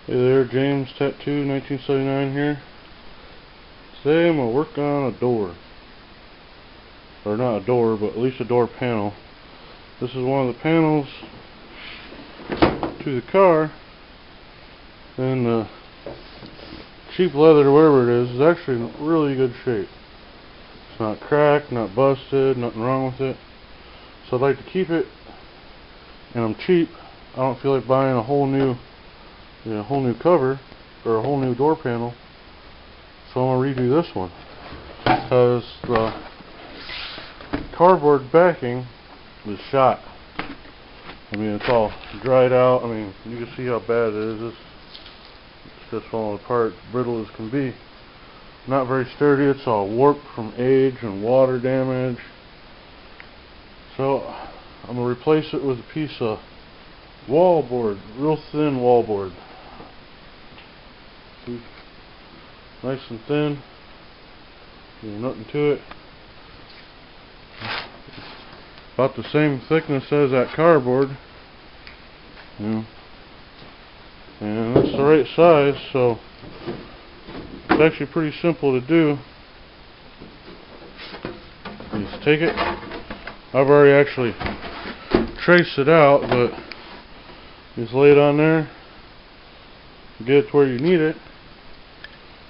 Hey there, James Tattoo 1979 here. Today I'm going to work on a door. Or not a door, but at least a door panel. This is one of the panels to the car. And the cheap leather, whatever it is actually in really good shape. It's not cracked, not busted, nothing wrong with it. So I'd like to keep it, and I'm cheap. I don't feel like buying a whole new cover or a whole new door panel, so I'm going to redo this one because the cardboard backing is shot. I mean, it's all dried out. I mean, you can see how bad it is. It's just falling apart, brittle as can be. Not very sturdy. It's all warped from age and water damage. So I'm going to replace it with a piece of wallboard, real thin wallboard. See? Nice and thin. There's nothing to it. About the same thickness as that cardboard. And it's the right size, so it's actually pretty simple to do. You just take it. I've already actually traced it out, but just lay it on there, get it to where you need it,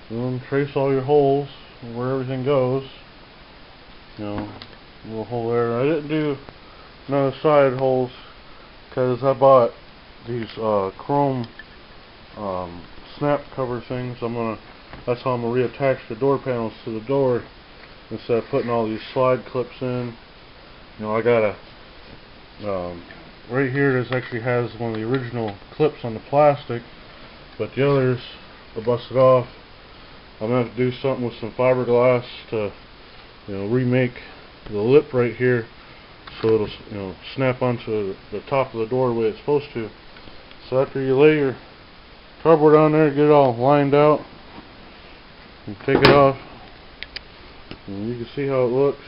and trace all your holes where everything goes. A little hole there. I didn't do none of the side holes because I bought these chrome snap cover things. That's how I'm gonna reattach the door panels to the door instead of putting all these slide clips in. I got a right here, this actually has one of the original clips on the plastic, but the others are busted off. I'm going to have to do something with some fiberglass to remake the lip right here so it'll snap onto the top of the door the way it's supposed to. So after you lay your cardboard on there, get it all lined out, and take it off, and you can see how it looks.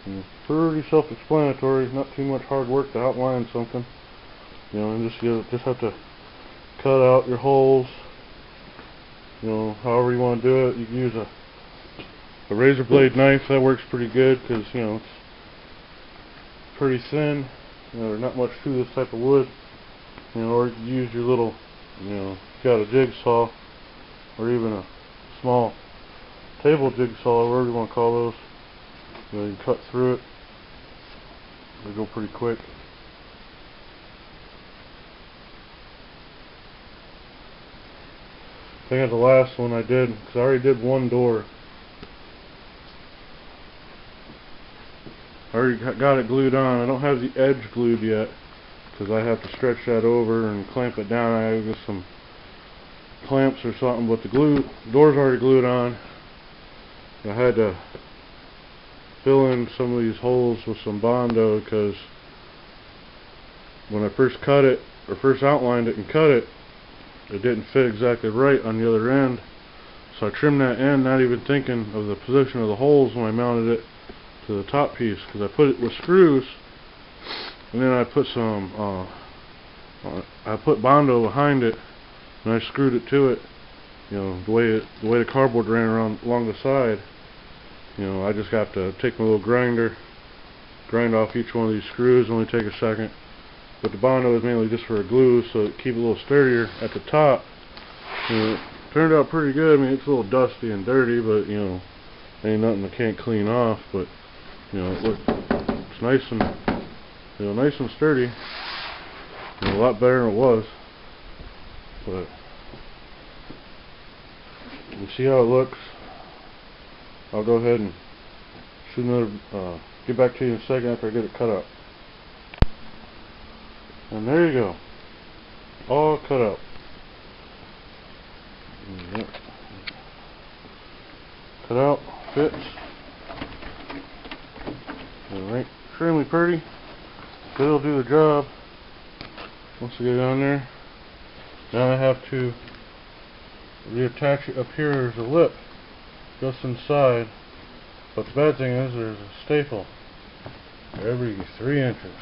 And pretty self-explanatory. Not too much hard work to outline something. And just have to cut out your holes. However you want to do it. You can use a razor blade knife. That works pretty good because it's pretty thin. There's not much to this type of wood. Or you can use your little, if you got a jigsaw, or even a small table jigsaw, or whatever you want to call those. You can cut through it. They go pretty quick. I think that's the last one I did, because I already did one door. I already got it glued on. I don't have the edge glued yet, because I have to stretch that over and clamp it down. I have some clamps or something, but the door's already glued on. I had to fill in some of these holes with some Bondo because when I first cut it, or first outlined it and cut it, it didn't fit exactly right on the other end. So I trimmed that end, not even thinking of the position of the holes when I mounted it to the top piece, because I put it with screws, and then I put I put Bondo behind it, and I screwed it to it. The way the cardboard ran along the side. I just have to take my little grinder, grind off each one of these screws. Only take a second. But the Bondo is mainly just for a glue, so it keep it a little sturdier at the top. It turned out pretty good. I mean, it's a little dusty and dirty, but ain't nothing I can't clean off. But it's nice and nice and sturdy. A lot better than it was. But you see how it looks. I'll go ahead and shoot another, get back to you in a second after I get it cut up. And there you go. All cut up. Yep. Cut out, fits. Alright, extremely pretty. But it'll do the job. Once I get it on there, now I have to reattach it up here. There's a lip just inside, but the bad thing is there's a staple every 3 inches.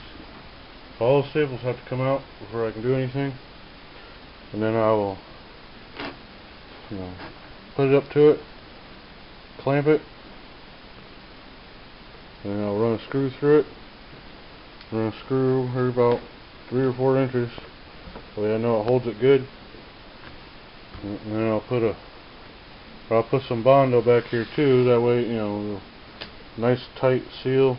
All the staples have to come out before I can do anything. and then I will, put it up to it, clamp it, and then I'll run a screw through it. Run a screw every about 3 or 4 inches, so I know it holds it good. And then I'll put some Bondo back here too. That way, nice tight seal.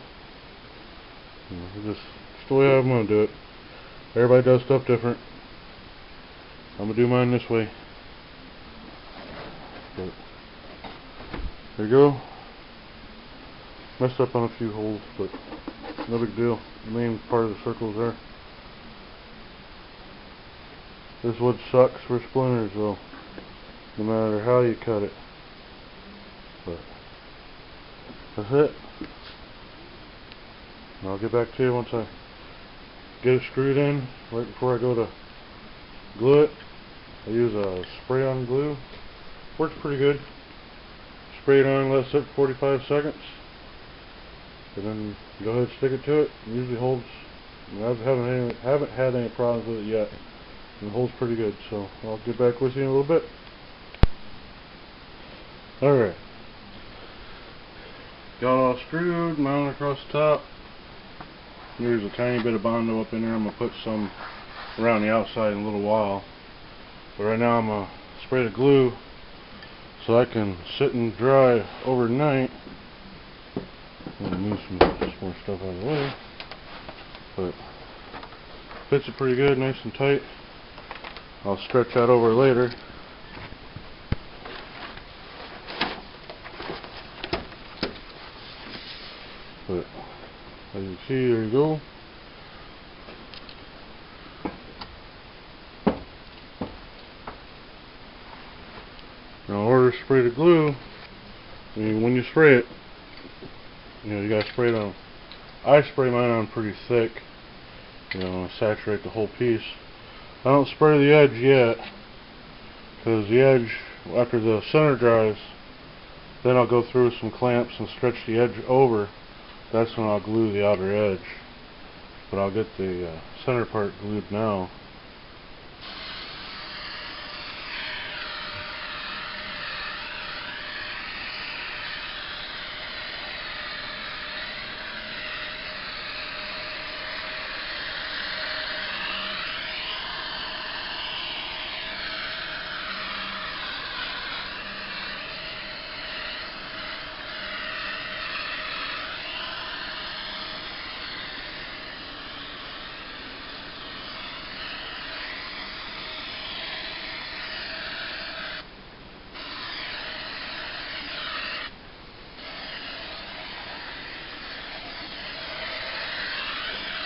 Just the way I'm gonna do it. Everybody does stuff different. I'm gonna do mine this way. But there you go. Messed up on a few holes, but no big deal. The main part of the circle's there. This wood sucks for splinters though, no matter how you cut it. But that's it. And I'll get back to you once I get it screwed in. Right before I go to glue it, I use a spray-on glue. Works pretty good. Spray it on, let it sit for 45 seconds, and then go ahead and stick it to it. It usually holds. I haven't had any problems with it yet. It holds pretty good, so I'll get back with you in a little bit. Alright. Got it all screwed, mounted across the top. There's a tiny bit of Bondo up in there. I'm going to put some around the outside in a little while. But right now I'm going to spray the glue so I can sit and dry overnight. I'm going to move some more stuff out of the way. But fits it pretty good, nice and tight. I'll stretch that over later. But as you see, there you go. Now, in order to spray the glue, when you spray it, you gotta spray it on. I spray mine on pretty thick, saturate the whole piece. I don't spray the edge yet, because the edge, after the center dries, then I'll go through with some clamps and stretch the edge over. That's when I'll glue the outer edge. But I'll get the center part glued now.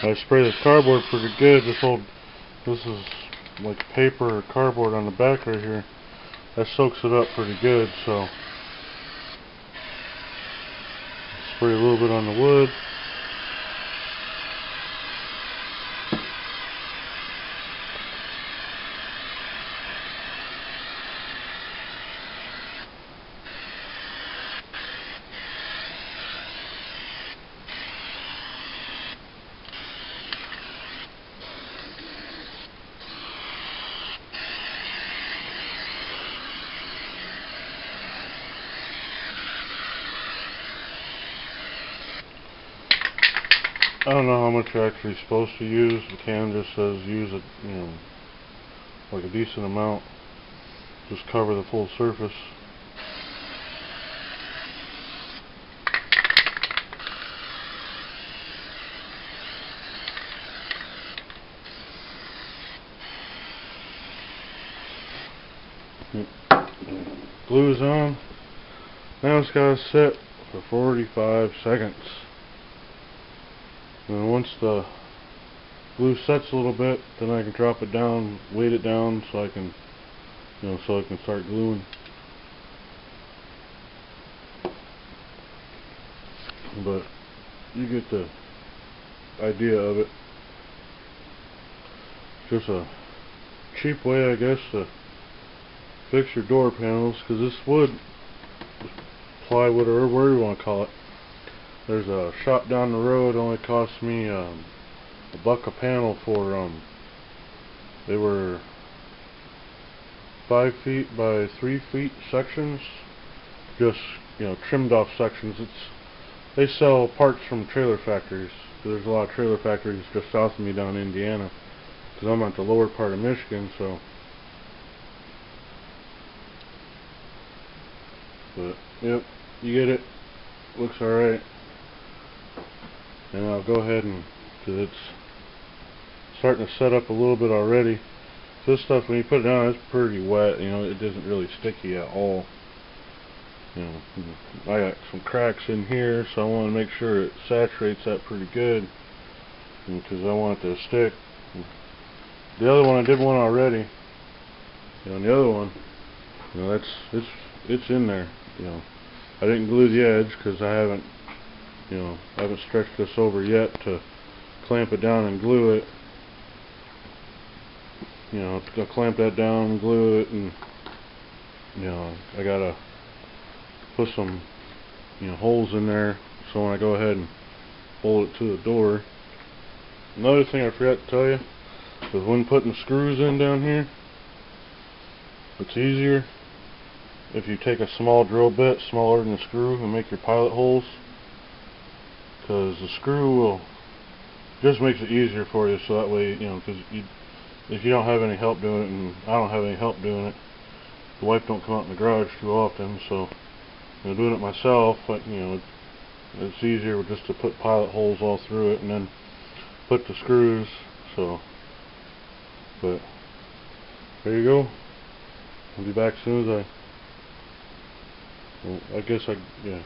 I spray this cardboard pretty good. This is like paper or cardboard on the back right here. That soaks it up pretty good, so spray a little bit on the wood. I don't know how much you're actually supposed to use. The can just says use it, like a decent amount. Just cover the full surface. Glue's on. Now it's got to sit for 45 seconds. And once the glue sets a little bit, then I can drop it down, weight it down, so I can, so I can start gluing. But you get the idea of it. Just a cheap way, I guess, to fix your door panels, because this wood, plywood, or whatever you want to call it. There's a shop down the road. Only cost me $1 a panel for they were 5 feet by 3 feet sections, just, you know, trimmed off sections. They sell parts from trailer factories. There's a lot of trailer factories just south of me down in Indiana, because I'm at the lower part of Michigan, so. But, yep, you get it. Looks alright. And I'll go ahead and, because it's starting to set up a little bit already. So this stuff, when you put it down, it's pretty wet. You know, it isn't really sticky at all. You know, I got some cracks in here, so I want to make sure it saturates that pretty good, because I want it to stick. The other one, I did one already. You know, and the other one, you know, it's in there. You know, I didn't glue the edge because I haven't stretched this over yet to clamp it down and glue it. You know, I'll clamp that down and glue it, and you know, I gotta put some, you know, holes in there so when I go ahead and bolt it to the door. Another thing I forgot to tell you is when putting screws in down here, it's easier if you take a small drill bit, smaller than a screw, and make your pilot holes, because the screw will just makes it easier for you. So that way, you know, because if you don't have any help doing it, and I don't have any help doing it, the wife don't come out in the garage too often, so, you know, doing it myself, but, you know, it's easier just to put pilot holes all through it and then put the screws. So, but there you go. I'll be back as soon as I guess yeah,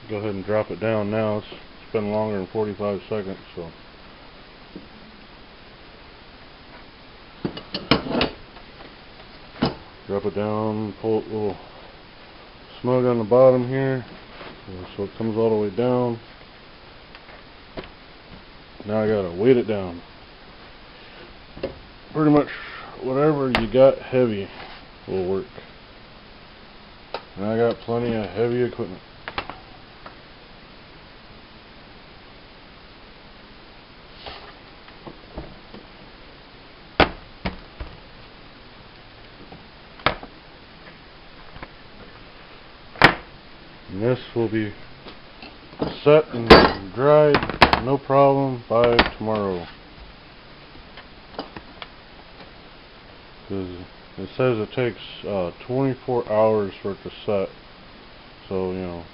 go ahead and drop it down now. It's been longer than 45 seconds, so. Drop it down, pull it a little snug on the bottom here, so it comes all the way down. Now I gotta weight it down. Pretty much whatever you got heavy will work. And I got plenty of heavy equipment. And this will be set and dried, no problem, by tomorrow. Because it says it takes 24 hours for it to set. So, you know,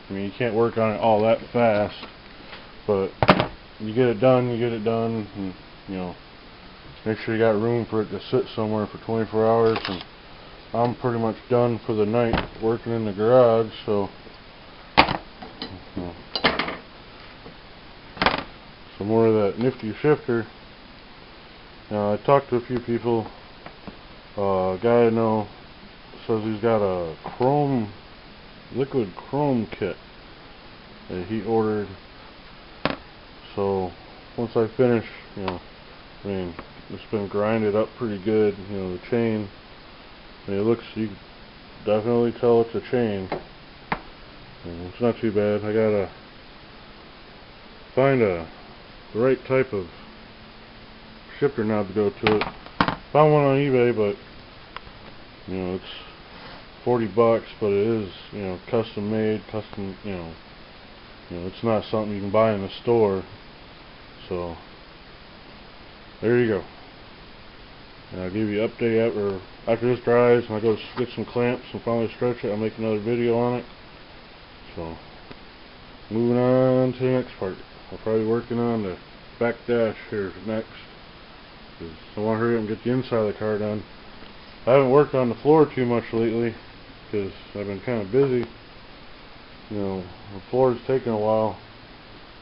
I mean, you can't work on it all that fast, but you get it done, and, you know, make sure you got room for it to sit somewhere for 24 hours. And I'm pretty much done for the night working in the garage, so, you know, some more of that nifty shifter. Now, I talked to a few people. A guy I know says he's got a liquid chrome kit that he ordered. So once I finish, you know, I mean, it's been grinded up pretty good, you know, the chain. I mean, it looks, you can definitely tell it's a chain. It's not too bad. I gotta find the right type of shifter knob to go to it. Found one on eBay, but, you know, it's $40, but it is, you know, custom made, you know, it's not something you can buy in the store. So there you go. And I'll give you an update after this dries, and I go get some clamps and finally stretch it. I'll make another video on it. So moving on to the next part. I'll probably be working on the back dash here next, because I want to hurry up and get the inside of the car done. I haven't worked on the floor too much lately because I've been kind of busy. You know, the floor's taken a while.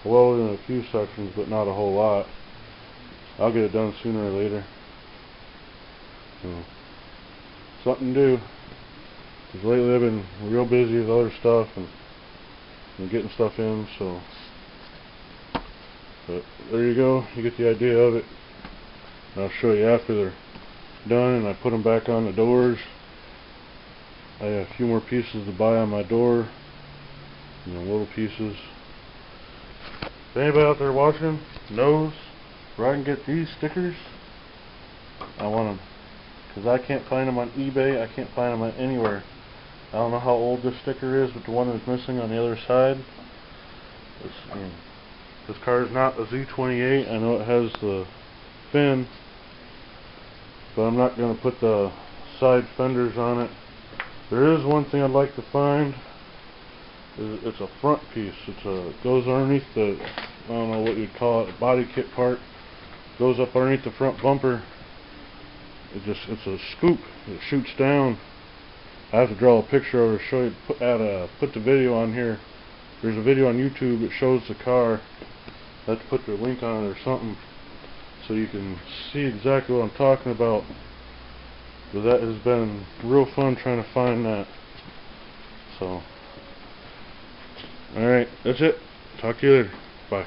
I welded in a few sections, but not a whole lot. I'll get it done sooner or later. So, something to do. Because lately I've been real busy with other stuff and getting stuff in, so. But there you go. You get the idea of it. And I'll show you after they're done and I put them back on the doors. I have a few more pieces to buy on my door, you know, little pieces. If anybody out there watching knows where I can get these stickers, I want them. because I can't find them on eBay. I can't find them on anywhere. I don't know how old this sticker is, but the one that's missing on the other side. This car is not a Z28. I know it has the fin, but I'm not going to put the side fenders on it. There is one thing I'd like to find. It's a front piece. It goes underneath the, I don't know what you'd call it, a body kit part. Goes up underneath the front bumper. It's a scoop. It shoots down. I have to draw a picture of it to show you. Put the video on here. There's a video on YouTube that shows the car. I have to put the link on it or something so you can see exactly what I'm talking about. But that has been real fun trying to find that. So, alright, that's it. Talk to you later. Bye.